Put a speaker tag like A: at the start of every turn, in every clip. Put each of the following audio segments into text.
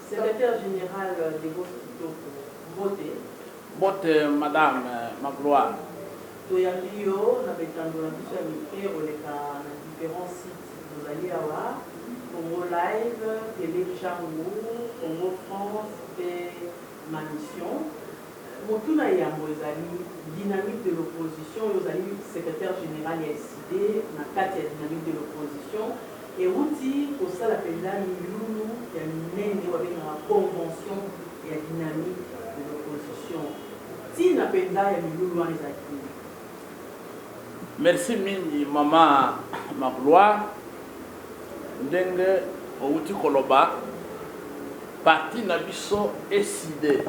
A: Secrétaire général des votés.
B: Vote, Madame Magloire.
A: Toyambio, on avait tendu la mission à micro, on est à différents sites. Vous allez avoir Congo Live, Télé Changou, Congo France et Ma Mission. Motuna Yambo, dynamique de l'opposition, vous allez secrétaire général SID, on a 4 dynamique de l'opposition. Et outil pour ça la présidente Milulu, qui a mené avec la convention et la dynamique de l'opposition. Si la présidente Milulu en les acquis.
B: Merci mingi Maman Magloire. Ndenge outil koloba parti na biso SID.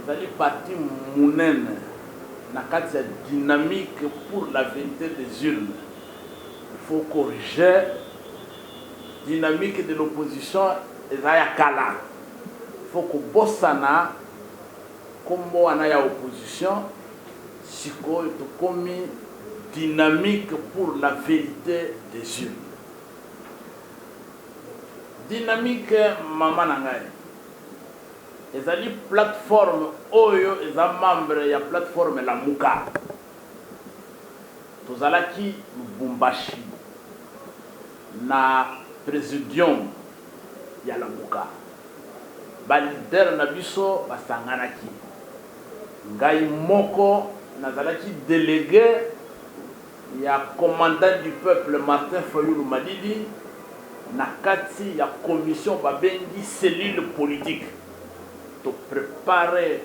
B: Ezali parti munene na kati ya dynamique pour la vérité des urnes. Il faut corriger dynamique de l'opposition ezaya kala. Il faut que bossana kombo ana ya opposition siko to komi dynamique pour la vérité des urnes. Dynamique Maman Nangai. Ezali plateforme oyo eza membre ya plateforme la Muka. Tozalaki Lubumbashi na presidium ya la Muka. Ba leader na biso basanganaki. Ngai moko nazalaki délégué ya commandant du peuple Martin Fayulu Madidi na kati ya commission babengi cellule politique. To préparer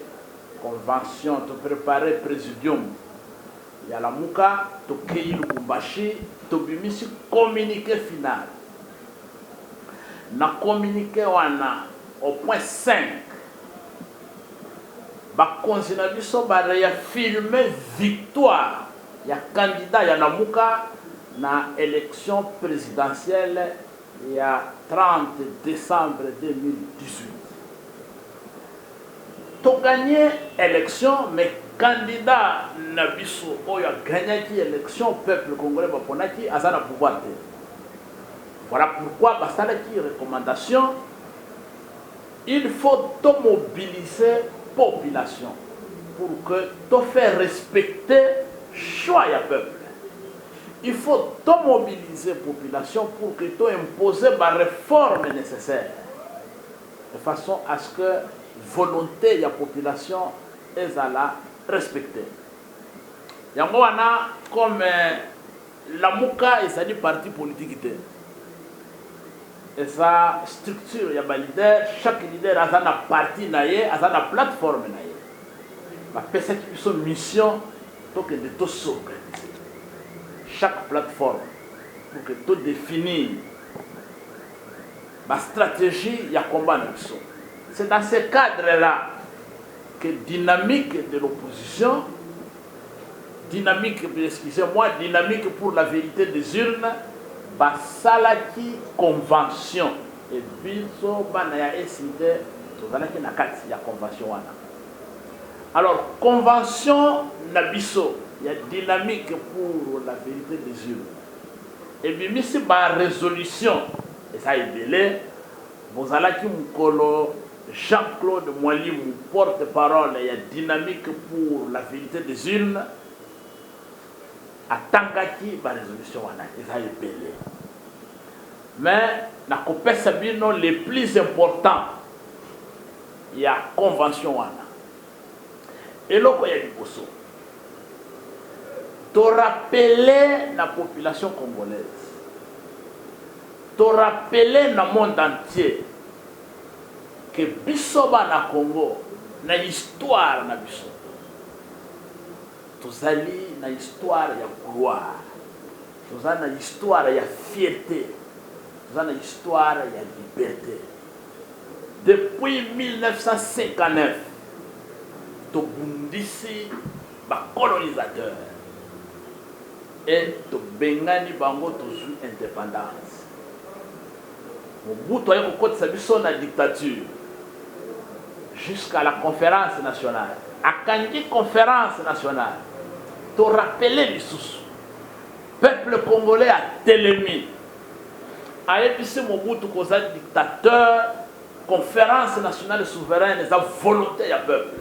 B: convention, to préparer présidium. Il y a la Muka, to Keyi Lubumbashi, to bimisi communiqué final. Na communiqué wana au point 5. Ba konzina biso ba réaffirmer victoire ya candidat ya la Muka na élection présidentielle il y a 30 décembre 2018. Tu gagné l'élection, mais candidat Nabiso Oya gagné l'élection, peuple congolais Baponaki, à ça pouvoir. Voilà pourquoi, basta qui recommandation, il faut mobiliser la population pour que tu fasses respecter le choix du peuple. Il faut mobiliser la population pour que tu imposes les réformes nécessaires, de façon à ce que volonté de la population est à respecter. Yango wana comme la Muka est un parti politique et sa structure ya ba leader, chaque leader a sa parti naie, a sa plateforme naie. Ba pesa qui son mission donc de tout s'organiser. Chaque plateforme pour que tout définir ma stratégie ya combat na biso. C'est dans ce cadre-là que dynamique de l'opposition, dynamique pour la vérité des urnes, basalaki convention et biso banaya SID tozalaki na kati ya convention wana. Alors convention na biso ya dynamique pour la vérité des urnes. Et bimisi ba résolution et ça est belé bozalaki mukolo Jean-Claude Mwalim, porte-parole et dynamique pour la vérité des urnes, a tangaki la résolution wana eza ebele. Mais na kopesa bino les plus importants il y a convention wana. Eloko ya liboso. To rappeler la population congolaise. To rappeler le monde entier que biso na Congo na histoire na biso tozali na histoire ya gloire, tozali na histoire ya fierté, tozali na histoire ya liberté. Depuis 1959 tobundisi ba colonisateur et tobengani bango tozwi indépendance. Mobutu aye kokotisa biso na dictature jusqu'à la conférence nationale. À Kangi conférence nationale, te rappeler les sous. Peuple congolais a télémi. A épicé Mobutu Koza dictateur, conférence nationale souveraine, la volonté du peuple.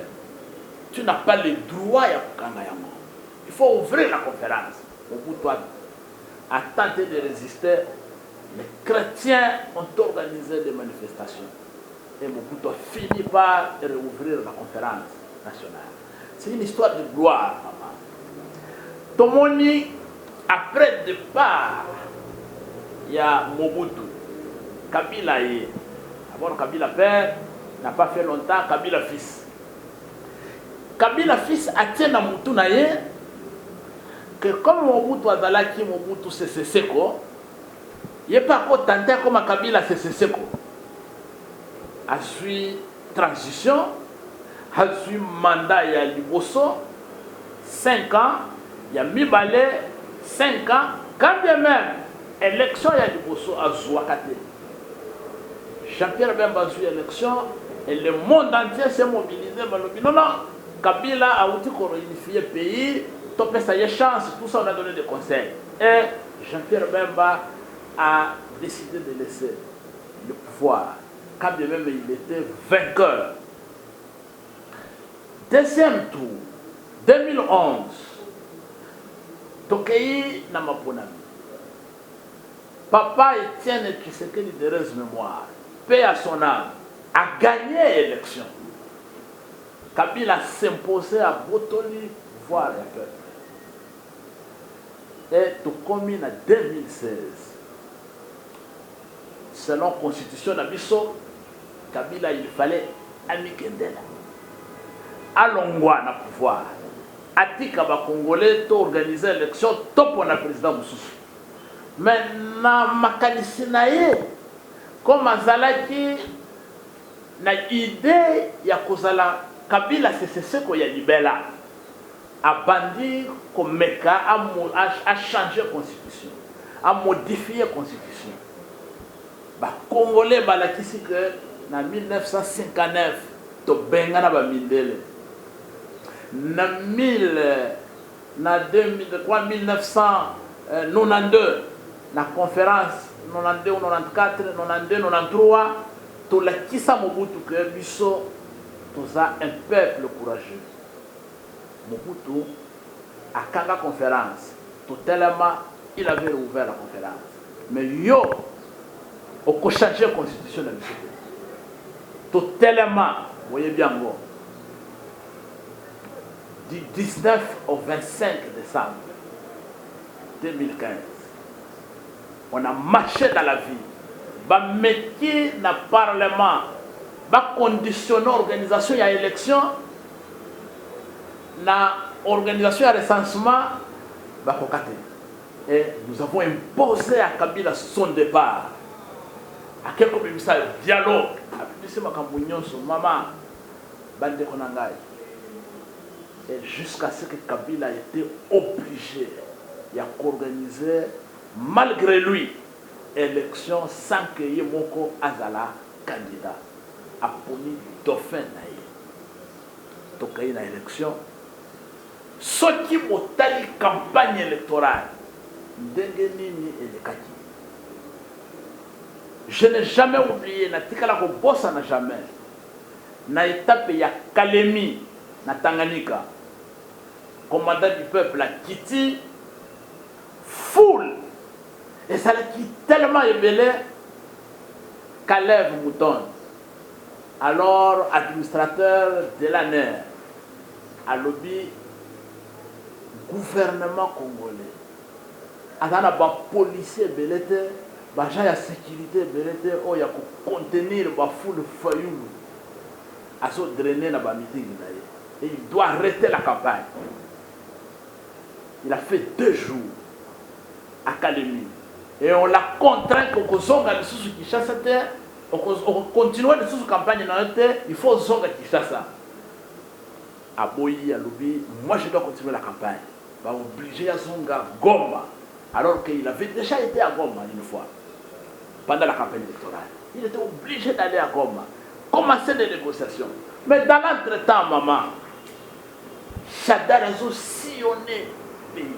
B: Tu n'as pas le droit à Kangayama. Il faut ouvrir la conférence. Mobutu a tenté de résister. Les chrétiens ont organisé des manifestations. Et Mobutu a fini par rouvrir la conférence nationale. C'est une histoire de gloire, maman. Tomoni, après le départ, il y a Mobutu. Kabila est. D'abord, Kabila père n'a pas fait longtemps, Kabila fils. Kabila fils a tenu à Mobutu naye que comme Mobutu a zalaki Mobutu Seko, il n'est pas encore tenté comme Kabila Seko. A suivi transition, a suivi mandat il y a Liboso, 5 ans, il y a Mibale, 5 ans, quand bien même, élection il y a Liboso à Zouakate. Jean-Pierre Bemba a suivi l'élection et le monde entier s'est mobilisé. Non, non, Kabila a outil pour réunifier le pays, topé ça y est chance, tout ça on a donné des conseils. Et Jean-Pierre Bemba a décidé de laisser le pouvoir, quand bien même il était vainqueur. Deuxième tour, 2011, Tokei Namaponami. Papa Étienne Tshisekedi de Rez Mémoire, paix à son âme, a gagné l'élection. Kabila s'imposait à Botoli, voir le peuple. Et tout commune en 2016. Selon la constitution d'Abisso, Kabila, il fallait Amikendela. Alongwa na pouvoir. Atika ba Congolais to organiser l'élection, top on a président Moussoussou. Mais na makanisi na ye, comme azalaki na idée ya kozala Kabila Seko ya libela. Abandi komeka a changer la constitution, a modifier la constitution. Ba Congolais balakisi que na 1959 to benga na ba mindele. Na 1992 na conférence 92 94 92 93 to la kisa Mobutu que biso toza un peuple courageux. Mobutu a kanga conférence tout tellement il avait ouvert la conférence mais yo au changer la constitution de biso tout tellement voyez bien go du 19 au 25 décembre 2015 on a marché dans la vie. Ba métier dans le Parlement, ba conditionner l'organisation de l'élection, la organisation de recensement, ba kokate. Et nous avons imposé à Kabila son départ. À quel moment il y a un dialogue? Maman, bande konangai. Et jusqu'à ce que Kabila ait été obligé d'organiser, malgré lui, élection sans que Yemoko Azala candidat. A poni dauphin naïe. Donc il y a une élection. Ce qui a une campagne électorale, Ndengenini et le Kaki. Je n'ai jamais oublié, Natikala Bossa n'a jamais. Na étape ya Kalemi, na Tanganyika. Commandant du peuple à Kiti, foule. Et ça qui tellement ébélé qu'à lève mouton. Alors, administrateur de l'année, à lobby, gouvernement congolais. À la policier belete, il y a sécurité belete, il y a contenir la foule fayoulou. À se drainer dans le meeting. Et il doit arrêter la campagne. Il a fait 2 jours à Kalemi. Et on l'a contraint qu'on zonga les sous Kinshasa, on continue de sous campagne dans le terre, il faut zonga Kinshasa. À Boyi, à Lobi, moi je dois continuer la campagne. Va obliger à zonga Goma, alors qu'il avait déjà été à Goma une fois, pendant la campagne électorale. Il était obligé d'aller à Goma, commencer des négociations. Mais dans l'entretemps, maman, Chadar a sillonné le pays.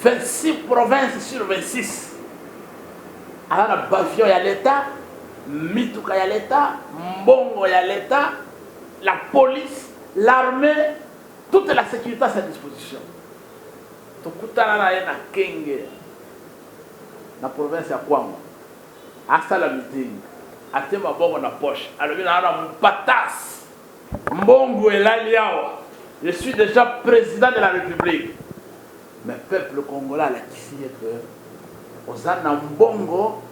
B: 26 provinces sur 26. Alors, il y a l'État, mituka ya l'État, mbongo ya l'État, la police, l'armée, toute la sécurité à sa disposition. Tokutana na ye na Kenge, na province ya Kwango, asala meeting, ate mabongo na poche, alobi na ana mpatas, mbongo elali awa, je suis déjà président de la République. Mais peuple congolais a lakisi que ozana mbongo,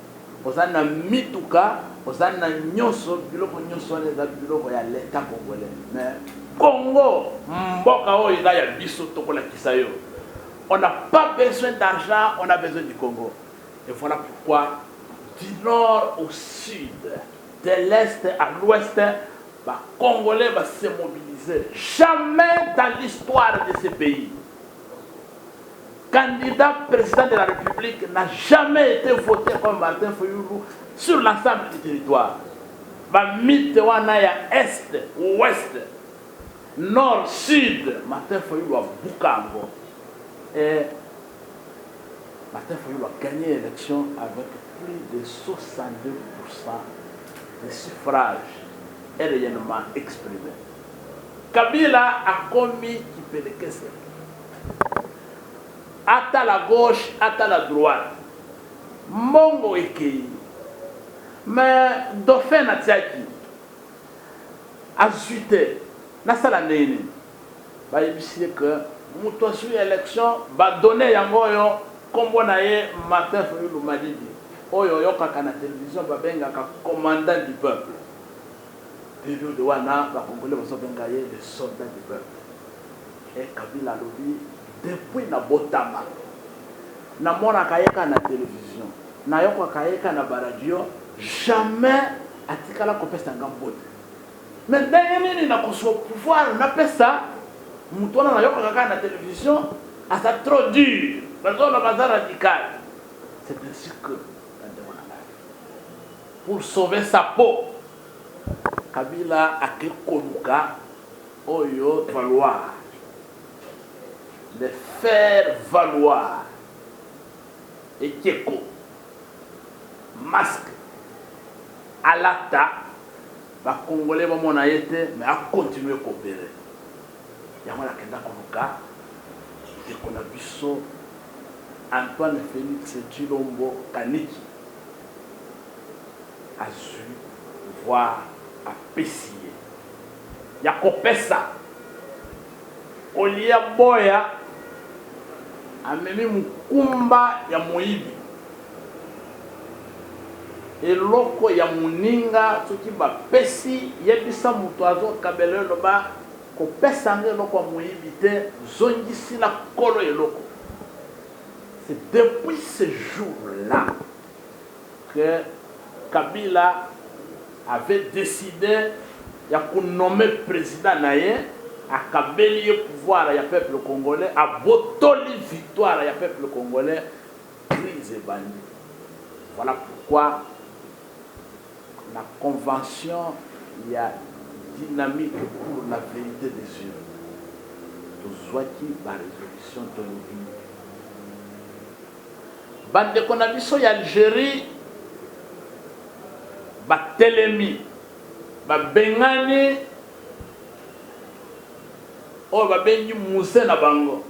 B: ozana mituka, ozana nyonso, biloko nyonso eza biloko ya l'État congolais. Mais Congo, mboka oyo eza ya biso tokolakisa yo. On n'a pas besoin d'argent, on a besoin du Congo. Et voilà pourquoi, du nord au sud, de l'est à l'ouest, les Congolais vont se mobiliser. Jamais dans l'histoire de ce pays, candidat président de la République n'a jamais été voté comme Martin Fayulu sur l'ensemble du territoire. Bamite wana ya est, ouest, nord, sud, Martin Fayulu a Bukango. Et Martin Fayulu a gagné l'élection avec plus de 62% des suffrages réellement exprimés. Kabila a commis qui peut le caisser. À la gauche, à la droite. Mongo Ekei. Mais Dauphin Natiaki a zuité. Nasala Nene. Bah, il dit que muto sur l'élection va donner yangoyo kombo na ye Martin Fayulu Madidi. Oyo yokaka na télévision ba benga ka commandant du peuple. Période wana ba congolais baso benga ye les soldats du peuple. Et Kabila lobi depuis na botama. Na mona kayeka na télévision. Na yoko kayeka na radio jamais atikala kopesa ngambote. Mais dernier ni na koso pouvoir na pesa Moutouana na yoko kaka na télévision, à ça trop dur, parce qu'on a bazar radical. C'est ainsi que pour sauver sa peau, Kabila a créé Konuka, Oyo valoir, les faire valoir, et Kieko, masque, Alata, les Congolais vont m'en été, mais à continuer à coopérer. Yamala kenda konuka ekona biso Antoine Félix Tshilombo Kaniki a su voir à Pessier ya kopesa Olia Boya amemi mukumba ya moyibi eloko ya muninga soki ba pesi yebisa muto azo kabelo loba ko pesange loko moyibi te zongisi la kolo eloko. C'est depuis ce jour-là que Kabila avait décidé de nommer président naye à kabeli pouvoir ya peuple congolais à botoli victoire ya peuple congolais crise et bandit. Voilà pourquoi la convention il y a dynamique pour la vérité des yeux. Tozwaki ba résolution de l'ONU. Bande konabiso ya Algérie ba telemi ba bengani o ba bengi Moussé na bango.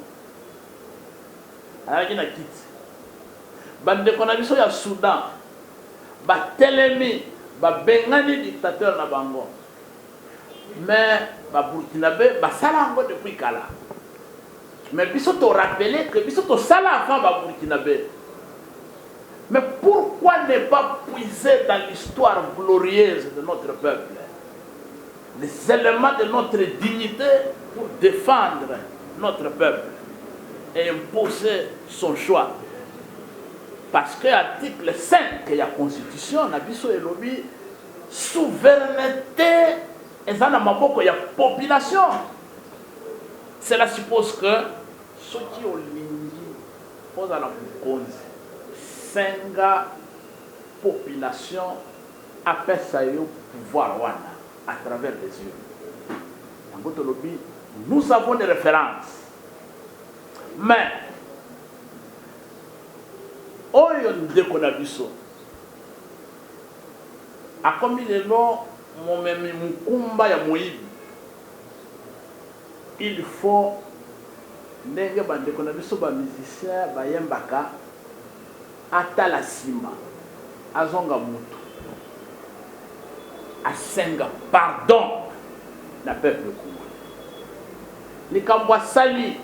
B: Ayaki na kiti. Bande konabiso ya Soudan ba telemi ba bengani dictateur na bango. Mais ba Burkinabé ba sala ngo depuis kala. Mais biso to rappeler que biso to sala avant ba Burkinabé. Mais pourquoi ne pas puiser dans l'histoire glorieuse de notre peuple les éléments de notre dignité pour défendre notre peuple et imposer son choix? Parce que l'article 5 de la Constitution, na biso elobi souveraineté et ça na maboko ya population. Cela suppose que ceux qui ont lingi posent à la mukonzi senga population appelle ça yo pouvoir wana à travers les yeux. Nous avons des références. Mais oyo ndeko na biso akomi lelo momemi mukumba ya moyibi. Il faut ndenge bandeko na biso ba musicien bayembaka atala sima azonga mutu asenga pardon na peuple congolais. Likambo asali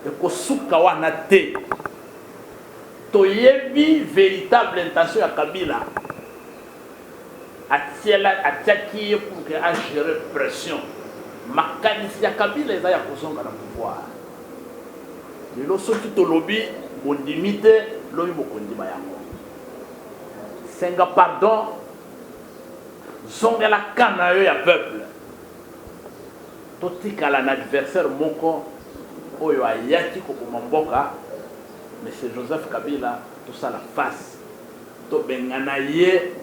B: ekosuka wana te. Toyebi véritable intention ya Kabila atiaki ye pour que a gérer pression. Makanisi ya Kabila eza ya kozonga na pouvoir. Lelo soki tolobi bondimi te lobi bokondima yango. Senga pardon zongela kana yo ya peuple. Totikala na adversaire moko oyo ayaki kokoma mboka. Monsieur Joseph Kabila tout ça la face. To bengana ye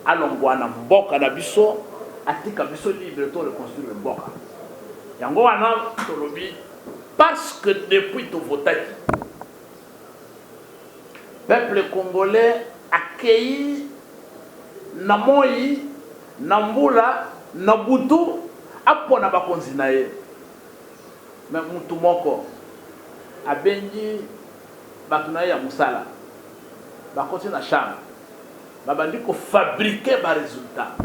B: alongwana mboka na biso atika biso libre to reconstruire mboka. Yango wana tolobi parce que depuis to votaki peuple congolais accueilli na moi na mbula na butu apona bakonzi na ye. Mais mutu moko abengi batuna ya musala bakoti na chambre babandi ko fabriquer ba résultat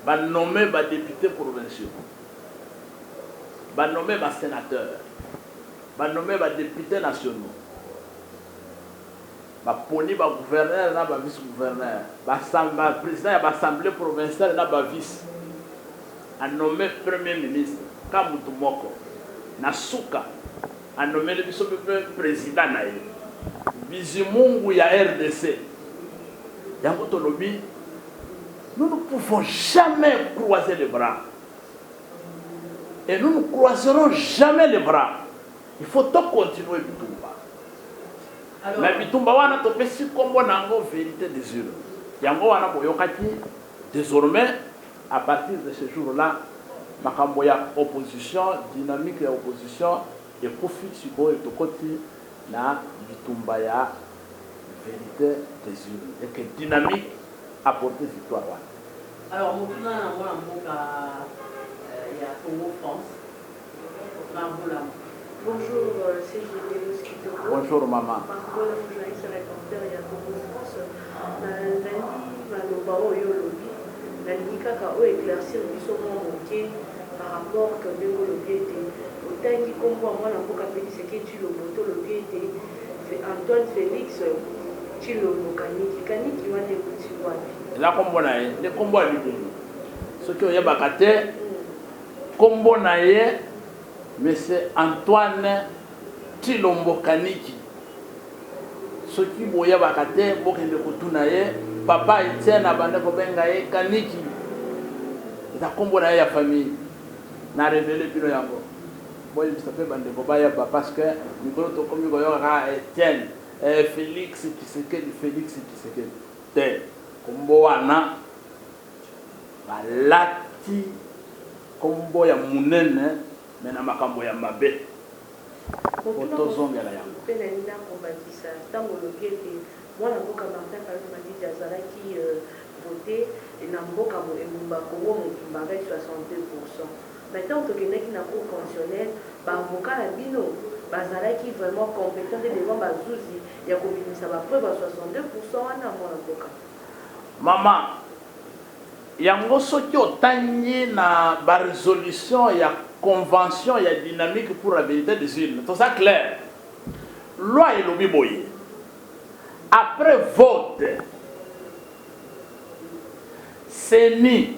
B: ba nommer ba députés provinciaux ba nommer ba sénateurs ba nommer ba députés nationaux ba poni ba gouverneur na ba vice gouverneur ba président ya ba assemblée provinciale na ba vice a nommé premier ministre Kamutu Moko na suka a nommé le président na ye Bizimungu ya RDC. Yango tolobi, nous ne pouvons jamais croiser les bras. Et nous ne croiserons jamais les bras. Il faut tout continuer Bitumba. Mais Bitumba wana topesi kombo nango vérité des yeux. Yango wana boyokaki désormais à partir de ce jour-là makambo ya opposition, dynamique ya opposition et profit siko et tokoti na Bitumba ya vérité des yeux et que dynamique apporte victoire.
A: Alors maintenant on a mboka ya Congo France.
C: Bonjour, c'est Généreuse Kitoko.
B: Bonjour maman.
C: Marco, la journaliste reporter ya Congo France. Nandi maloba oyo lobi nalingi kaka oyo éclaircir biso mwa moke par rapport que ndenge olobi ete otangi kombo ya mwana mboka Félix Tshilombo tolobi ete Antoine Félix Tshilombo kaniki wana ekuti wapi
B: eza kombo na ye nde kombo ya libungu soki oyebaka te kombo na ye monsieur Antoine Tshilombo Kaniki. Soki boyebaka te bokende kotuna ye papa Etienne abanda kobenga ye Kaniki. Eza kombo na ye ya famille na révélé bino yango boy bisape bande ko bayeba parce que mikolo to komi ko yoka Etienne Félix Tshisekedi te kombo wana balati kombo ya munene mena makambo ya mabe otozongela yango
C: pena nina kombandisa ntango olobi ete mwana mboka Martin Fayulu Madidi azalaki voté na mboka engumba Congo mobimba avec 62%. Maintenant tokendaki na cour constitutionnelle baavocat na bino bazalaki vraiment compétent te devant bazuzi ya kobimisa bapreuve ya 62% wana mwana mboka.
B: Mama yango soki otangi na ba résolution ya convention ya dynamique pour la vérité des urnes. Tout ça clair. Loi et lobby boye. Après vote, CENI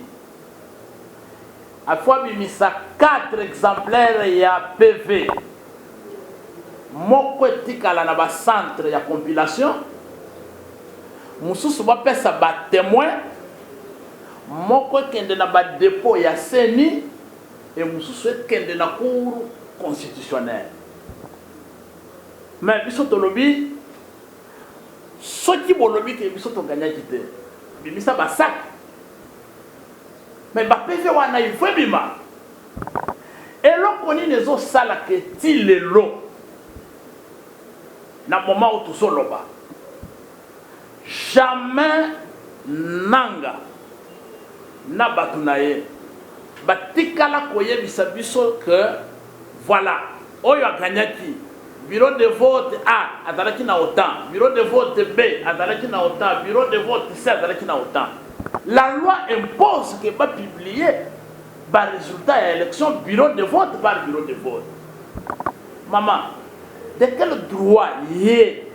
B: a fait 4 exemplaires ya PV. Moko etikala na ba centre ya compilation. Mususu ba pesa ba témoin. Moko kende na ba dépôt ya CENI et mususu kende na cour constitutionnelle. Mais biso to lobby soki bo lobby ke biso to gagner kité. Bimisa ba sac. Mais ba PV wana il faut bima. Et lokoni nezo sala ke ti lelo. Na moment où tout soloba. Jamais nanga na batu na ye batikala koyebisa biso que voilà oyo aganyaki bureau de vote A azalaki na autant, bureau de vote B azalaki na autant, bureau de vote C azalaki na autant. La loi impose que va publier par résultat de l'élection bureau de vote par bureau de vote. Maman, de quel droit yé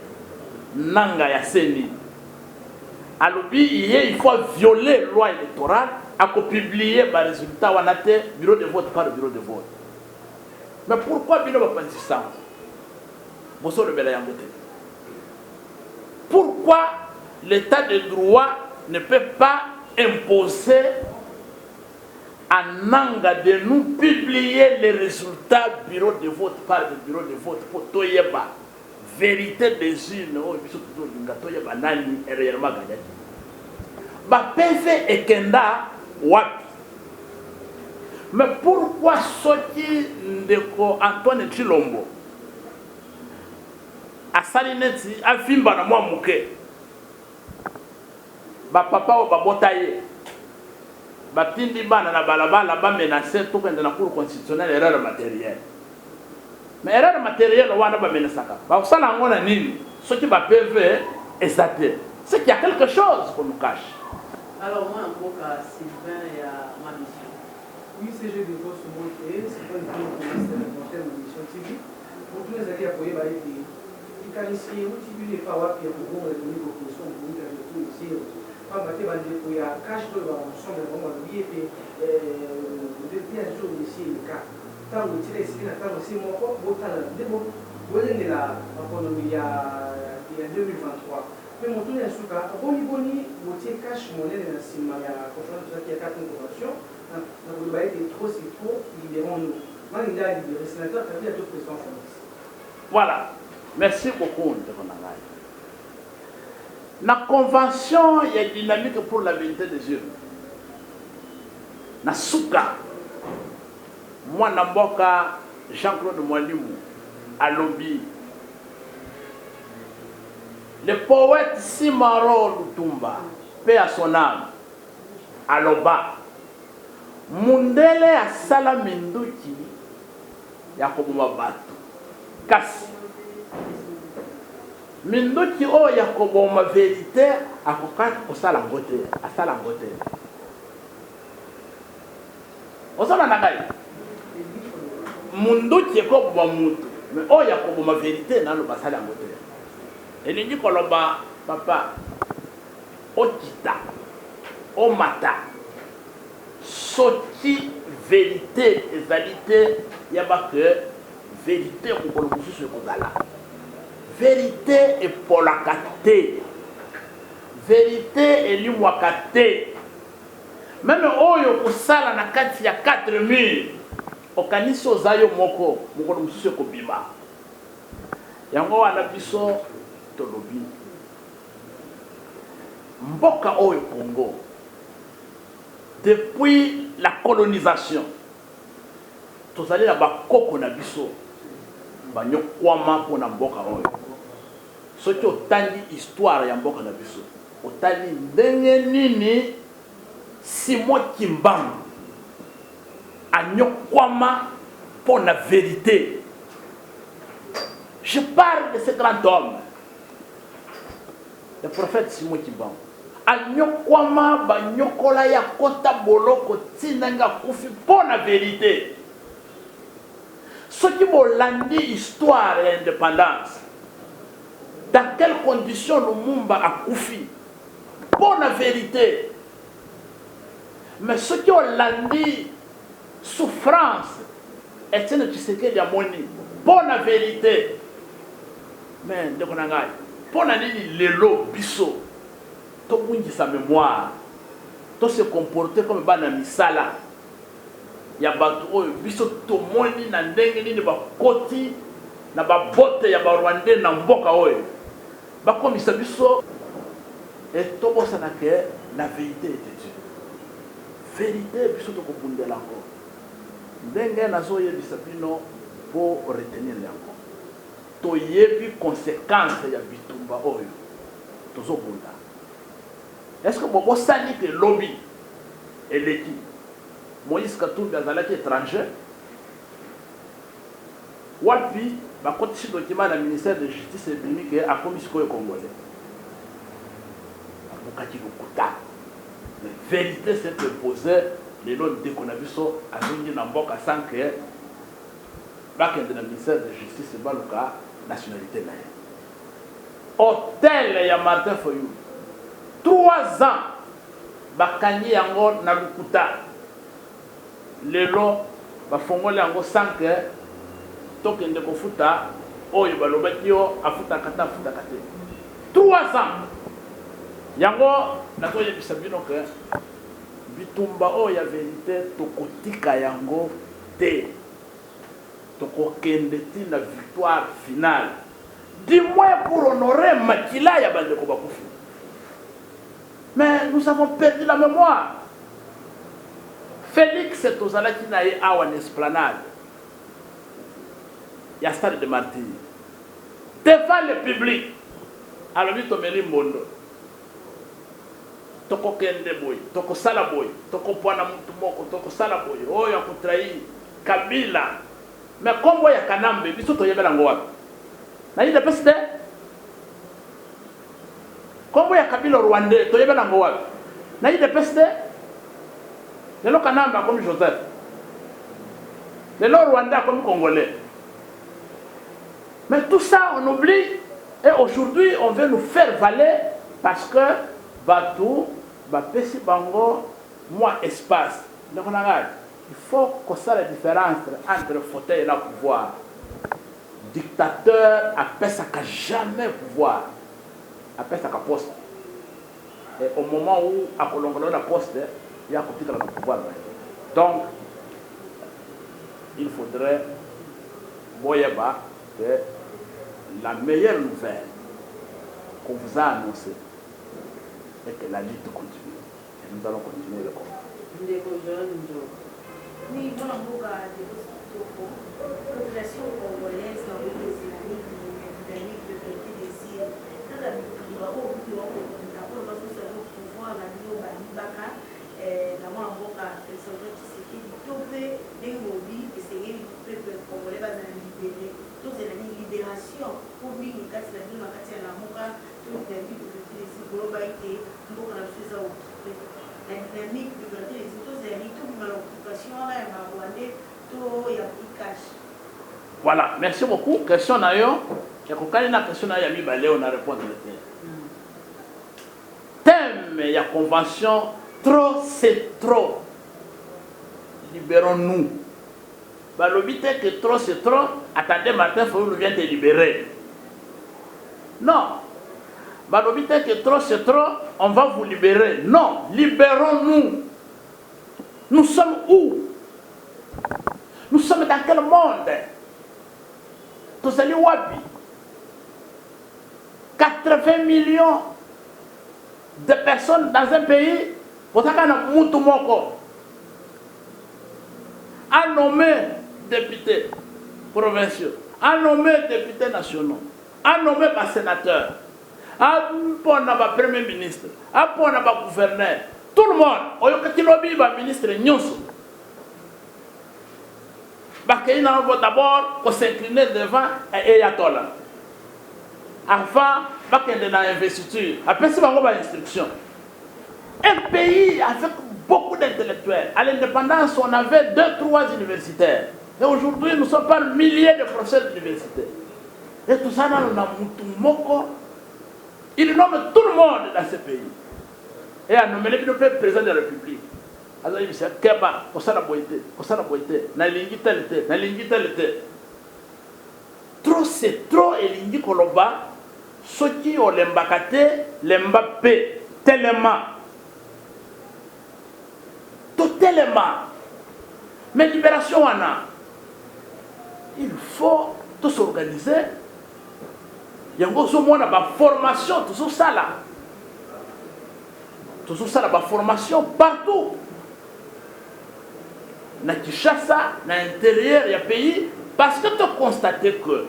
B: nanga ya seni? Alobi il faut violer la loi électorale à publier par résultat wanate bureau de vote par bureau de vote. Mais pourquoi bino va penser ça? Pourquoi l'état de droit ne peut pas imposer à Nanga de nous publier les résultats bureau de vote par bureau de vote pour toyeba vérité des urnes oh biso toujours linga toyeba nani réellement gagné ba PV ekenda wapi? Mais pourquoi soki ndeko Antoine Tshilombo asali neti afimba na mwa muke ba papa o babota ye batindi bana na balabala ba menacer tout kende na cour constitutionnelle erreur matérielle. Mais erreur matérielle wana ba menasaka ba usala ngona nini soki ba PV exacté c'est qu'il y a quelque chose qu'on nous cache.
A: Alors moi en gros à Sylvain et à ma mission.
D: Oui, c'est jeu de vote sur monter, c'est pas une montagne de mission TV. Donc tous les alliés à Koye Baïti, ils qualifient où tu veux les faire qui est pour vous donner vos positions pour vous faire tout ici. Pas battre bandé pour y a cash de ensemble vraiment lié et depuis un jour ici le cas. Tant que tu es ici, tant aussi mon corps, autant de bon. Vous avez la économie il y a 2023. Mais mon tour est sous cas. Boni, vous avez cash monnaie dans le cinéma, il y a conférence qui a 4 conventions. Donc, le bail est trop, c'est trop, libérons-nous. Moi, il y a libéré, sénateur, il y a d'autres questions.
B: Voilà. Merci beaucoup, la convention il y a dynamique pour la vérité des urnes. Na souka, moi, Namboka, Jean-Claude Mwalimu, à Lobby, le poète Simaro Lutumba, paix à son âme, à Loba. Mundele asala minduki ya koboma batu kasi minduki o ya koboma vérité akokaka kosala ngote asala ngote osala na ngai munduki ekoboma mutu mais o ya koboma vérité nano basala ngote elingi koloba papa okita o mata soki vérité ezalité yaba que vérité mokolo mosusu ekozala vérité epolaka te vérité elimwaka te meme oyo kosala na kati ya 4 murs okanisi oza yo moko mokolo mosusu ekobima yango wana biso tolobi mboka oyo Congo depuis la colonisation, tous allés là-bas, koko na biso, banyo kwama pour na mboka oyo. Ce qui otani histoire ya mboka na biso, otani ndenge nini Simon Kimbangu anyo kwama pour la vérité. Je parle de ce grand homme, le prophète Simon Kimbangu. Anyokwama banyokola ya kota boloko tinanga kufi pour la vérité. Ce qui bolandi histoire et indépendance. Dans quelles conditions Lumumba a kufi pour la vérité. Mais ce qui bolandi souffrance et c'est ne sais que diamoni pour la vérité. Mais de konangai pour la nini lelo biso sa mémoire, tout se comporter comme bana misala. Ya batu oyo biso to moni na ndenge nini ba koti na ba bote ya ba Rwandais na mboka oyo. Ba komisa biso et to bosana que la vérité était Dieu. Vérité biso to kopundela encore. Ndenge nazo yebisa bino pour retenir yango. To yebi conséquence ya bitumba oyo. Tozo bunda. est-ce que vous savez que lobby et l'équipe Moïse Katumbi azalaki étranger wapi bakotisi document na ministère de justice ebimi ke akomi sikoyo congolais abukaki lokuta mais vérité s'est imposée lelo ndeko na biso azongi na mboka sans que bakende na ministère de justice baluka nationalité na ye hôtel ya Martin Fayulu 3 ans bakangi yango na lokuta lelo bafongoli yango sans que tokende kofuta oyo balobaki yo afuta kata 3 ans yango nazoyebisa bino ke bitumba oyo ya vérité tokotika yango te tokokende ti na victoire finale du moins pour honorer makila ya bandeko bakufi. Mais nous avons perdu la mémoire. Félix tozalaki na ye awa na esplanade ya stade de Martyrs devant le public alobi tomeli mbondo tokokende boy tokosala boy tokopwana mutu moko tokosala boy oyo akutrai Kabila mais kombo ya Kanambe biso toyebela ngo wapi na ile peste kombo ya Kabila Rwandais toyebela ngo wapi na ile peste lelo Kanambe comme Joseph lelo Rwandais comme Congolais. Mais tout ça on oublie et aujourd'hui on veut nous faire valer parce que Batou Bapesi Bango moi espace. Donc on a il faut qu'on sache la différence entre fauteuil et le pouvoir. Dictateur appelle ça qu'à jamais pouvoir. Appelle ça qu'à poste. Et au moment où à Colombo la poste, il y a un petit pouvoir. Donc il faudrait Boyeba que la meilleure nouvelle qu'on vous a annoncée est que la lutte continue. Et nous allons continuer le combat.
C: Oui, bon, population congolaise dans les islamiques, islamiques de petit désir, dans la pouvoir, la Baka, la Mboka, le soldat qui s'est dit, trouver des mobiles, essayer de peuple congolais va libérer, tous les libération, pour lui, il casse la vie, il casse la Mboka, tout le début de petit désir, globalité, Mboka la chose à occuper. La dynamique de petit désir, tous les amis, tout l'occupation, là, il m'a rwandais, tout, il y a plus cash.
B: Voilà, merci beaucoup. Question nayo, je crois que la question nayo mi balé on a répondu le thème. Il y a convention, trop c'est trop. Libérons-nous. Bah l'obité que trop c'est trop. Attendez, Martin Fayulu vient te libérer. Non. Bah l'obité que trop c'est trop. On va vous libérer. Non, libérons-nous. Nous sommes où? Nous sommes dans quel monde? Tous allez wapi 80 millions de personnes dans un pays, pour ça qu'on a moutou moko. A nommé députés provinciaux, a nommé députés nationaux, a nommé sénateurs, a nommé premier ministre, a nommé gouverneur, tout le monde. Oyokati lobby ba ministre nyonso. Il faut d'abord s'incliner devant Eyatola. Avant, il y a une investiture. Après, c'est une instruction. Un pays avec beaucoup d'intellectuels. À l'indépendance, on avait 2-3 universitaires. Et aujourd'hui, nous sommes par milliers de professeurs d'université. Et tout ça, nous avons il nomme tout le monde dans ce pays. Et a nommé le président de la République. Alors il dit Keba, kosala boité, na lingi talité. Trop c'est trop et lingi koloba, soki o lembakate, lembape, tellement. Tout tellement. Mais libération en a. Il faut tout s'organiser. Il y a encore une formation, tout ça là. Tout ça là, formation partout. Na Kinshasa, na l'intérieur du pays, parce que tu constates que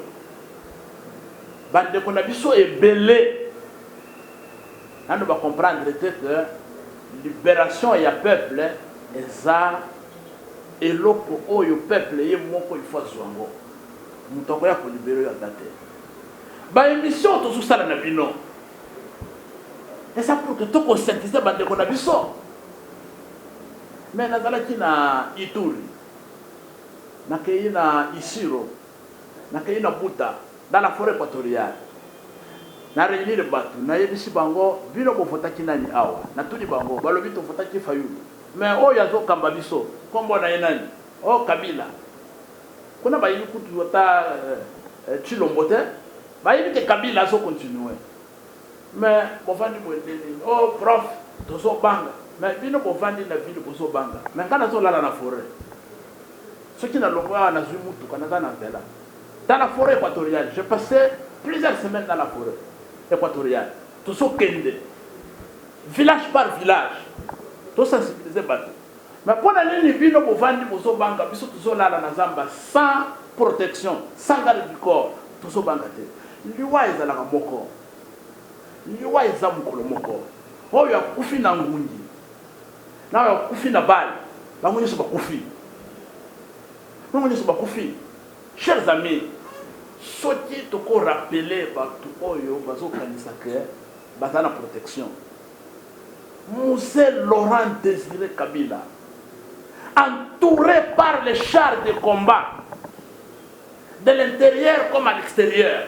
B: Bande Konabiso est belé. Nous va comprendre que libération et peuple et ça et l'autre au peuple et moi il faut zwango. Nous t'envoie pour libérer la date. Ba émission tout ça na bino. Et ça pour que tout conscientiser bande ko na biso. Mais nazalaki na Ituri. Na na Isiro. Na na Buta dans la forêt équatoriale. Na réunir batu na yebisi bango bino bo votaki nani awa. Na tuli bango balobi to votaki Fayulu. Mais oh yazo kamba biso. Kombo na nani? Oh Kabila. Kuna ba yiku tu vota Chilombote. Ba yibi ke Kabila so continuer. Mais bon vandi mwendeni. Oh prof tozo banga. Mais bino bo vandi na ville bozo banga. Mais kana zo lala na forêt. Ce qui n'a pas na zumutu kana na vela. Dans la forêt équatoriale, j'ai passé plusieurs semaines dans la forêt équatoriale. Tout ce kende. Village par village. Tout sensibiliser bateau. Mais pour aller les villes pour vendre pour banga, biso tout là na zamba sans protection, sans garde du corps, tout ce banga te. Liwa ezala moko. Liwa ezamu kolo moko. Oh ya kufi na ngundi. Na ya kufi na bali. La ngundi so ba kufi. La ngundi so ba kufi. Chers amis, ce qui te rappeler partout oyo bazo kanisa que batana protection. Moussé Laurent Désiré Kabila, entouré par les chars de combat, de l'intérieur comme à l'extérieur.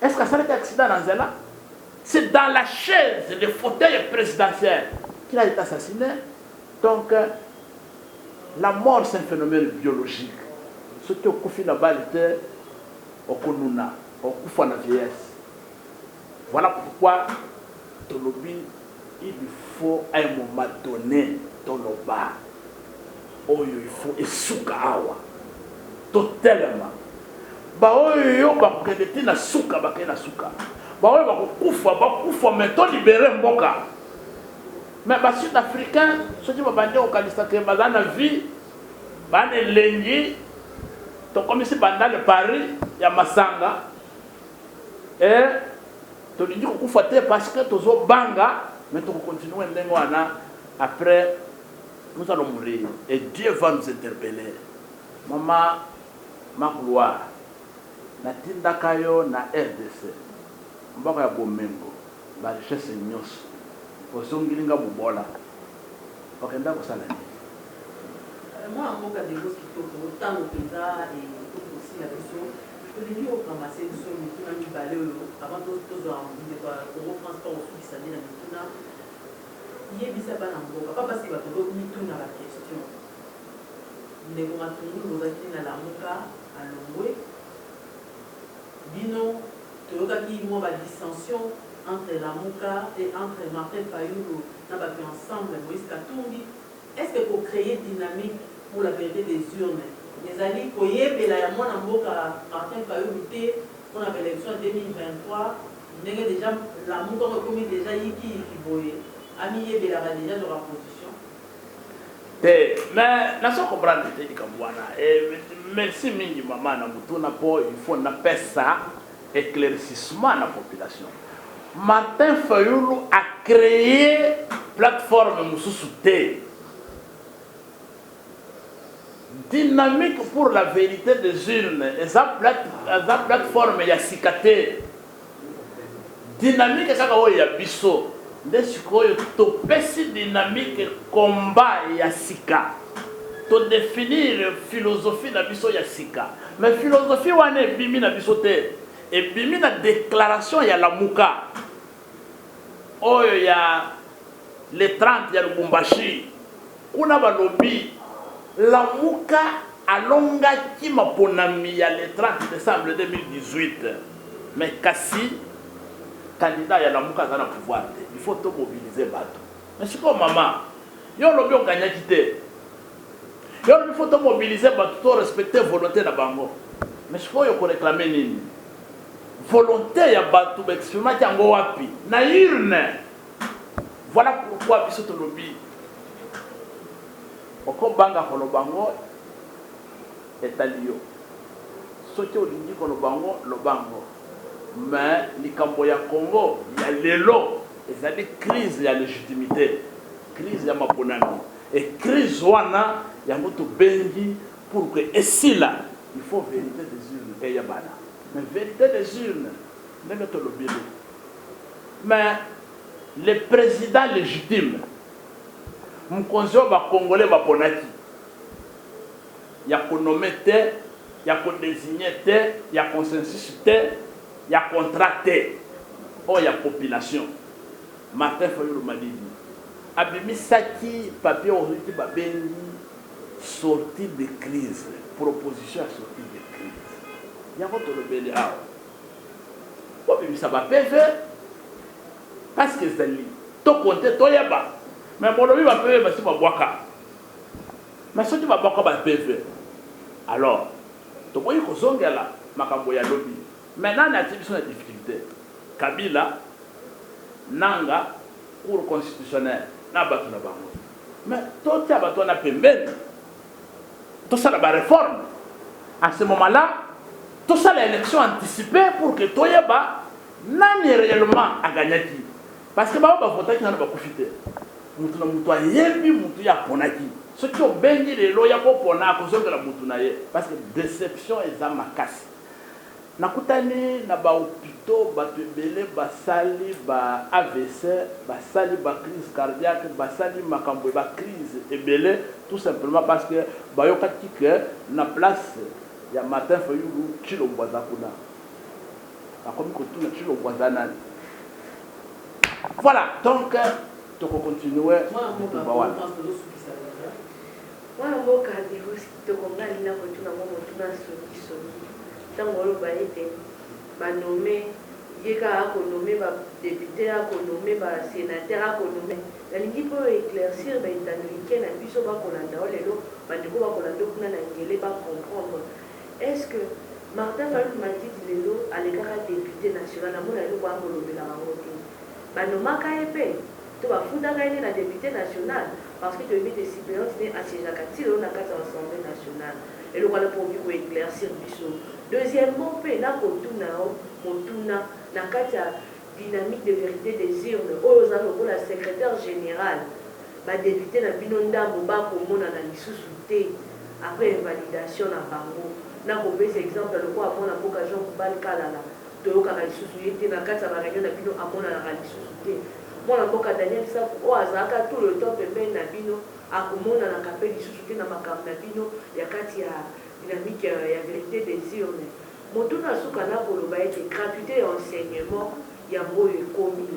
B: Est-ce que ça a été un accident dans Zela? C'est dans la chaise, le fauteuil présidentiel qu'il a été assassiné. Donc, la mort, c'est un phénomène biologique. Ce qui est au Koufi là-bas, était au Konuna, au Koufa la vieillesse. Voilà pourquoi, Tolobi, il faut à un moment donné, Toloba, oh, il faut essuka awa. Totalement. Bah, oh, yo, bah, que na suka, bah, que na suka. Bah, oh, bah, koufa, mais to libéré mboka. Mais les Sud-Africains, ceux qui vont bander au Kalista, qui sont dans la vie, dans les Lengi, comme ici dans le Paris, il y a Massanga. Et tu dis qu'on faut faire parce que tu es banga, mais tu continues après, nous allons mourir. Et Dieu va nous interpeller. Maman, ma gloire, na tindakayo na RDC, mbaka ya bomengo, ba richesse nyos. Osongilinga mubola. Okenda kosala ni.
A: Moi en mboka de gos qui autant au pesa et tout aussi la question. Je dis au ramasser sur le tout ami balé avant tout en de Congo transport au qui s'allait dans le tout là. Il est bisa bana mboka pas parce qu'il va tout ni tout dans la question. Les gomatuni nous a dit na la moka à Longwe. Bino toyoka ki mo ba dissension entre la Mouka et entre Martin Fayulu, nous avons ensemble, Moïse Katumbi. Est-ce que pour créer dynamique pour la vérité des urnes, les alliés, pour y aller, il y a Martin Fayulu, on a l'élection en 2023, déjà, la Mouka a commis déjà qui voyait. Ami Yébé, il a déjà de la position.
B: Mais, nous sommes comprendre que c'est comme merci, Mingi, maman, il faut faire ça, éclaircissement à la population. Martin Fayulu a créé plateforme Moussoussouté. Dynamique pour la vérité des urnes. Et sa plateforme y a cicaté. Dynamique c'est ça y a biso. Desikoyo to pesi dynamique combat y a sika. To définir philosophie na biso y a sika. Mais philosophie wane bimi na biso te. Et bimi na déclaration y a la Mouka. Oh, il y a les 30, il y a le Bumbashi. On a lobby. La Mouka a longa qui m'a ponami il y a le 30 décembre 2018. Mais Kassi, candidat, il y a la Mouka dans le pouvoir. Il faut tout mobiliser. Mais c'est comme maman. Il y a lobby au gagné quitté. Il faut tout mobiliser, tout respecter la volonté de la Bango. Mais je crois qu'il faut réclamer nini. Volonté ya batu exprimer yango wapi na urne. Voilà pourquoi biso to lobby oko banga ko lobango etalio soki olingi ko lobango lobango mais likambo ya Congo ya lelo ezali crise ya légitimité, crise ya maponami et crise wana ya moto bengi pour que esila il faut vérité des urnes et yabana mais vérité des urnes ndenge tolobile mais le président légitime mokonzi oyo bacongolais baponaki ya konome te ya kodésigne te ya consensus te ya contrat te oyo ya population Martin Fayulu Madidi abimisaki papier oriki babengi sortie de crise, proposition à sortie de crise. Yango tolobeli awa obimisa ba PV parce que zali to compter to yeba mais bolobi ba PV basi babwaka mais soki babwaka ba PV alors toboyi kozongela makambo ya lobi maintenant na tibiso na difficulté Kabila nanga cour constitutionnelle na bato na bango mais tout ya bato na pembeni tout ça la réforme à ce moment-là tout ça l'élection anticipée pour que toyeba nani réellement a gagné qui parce que ba voter qui na ba profiter mutu na mutu ayebi mutu ya ponaki ce qui ont bengi les lois ya ko pona ko zonga la mutu na ye parce que déception eza makasi nakutani na ba hôpitaux bato ebele basali ba AVC basali ba crise cardiaque basali makambo ba crise ebele tout simplement parce que bayokati que na place ya Martin Fayulu Chilomboza kuna akomi ko tuna Chilomboza nani voilà donc to continuer
C: Mwana mboka divosi tokonga lina ko tuna mo tuna soki tango lo ba ete ba nommé yeka ko nommé ba député ko nommé ba sénateur ko nommé la lingi po éclaircir ba itanike na biso ba kolanda lelo ba ndiko ba kolanda kuna na ngele ba comprendre est-ce que Martin Fayulu Madidi lelo alekaka député national amona lelo ba kolobela bango te ba nomaka epe to ba fundaka ene na député national parce que tu as des suppléants à ces actifs on a quatre assemblée nationale et le roi pour vous éclaircir biso. Deuxièmement, pe na kotuna motuna na kata dynamique de vérité des urnes aux aloko la secrétaire générale ba député na binonda boba komona na lisusu te après invalidation na bango na ko pesa exemple le quoi amona boka Jean Kubal kala to yoka na lisusu yete na kata ba réunion na bino amona na lisusu te mwana mboka Daniel Safu o azaka tout le temps pembeni na bino akomona na kapeli lisusu te na makambo na bino ya kati ya dynamique ya vérité des urnes moto na suka na koloba ete gratuité ya enseignement ya mboyo ekomi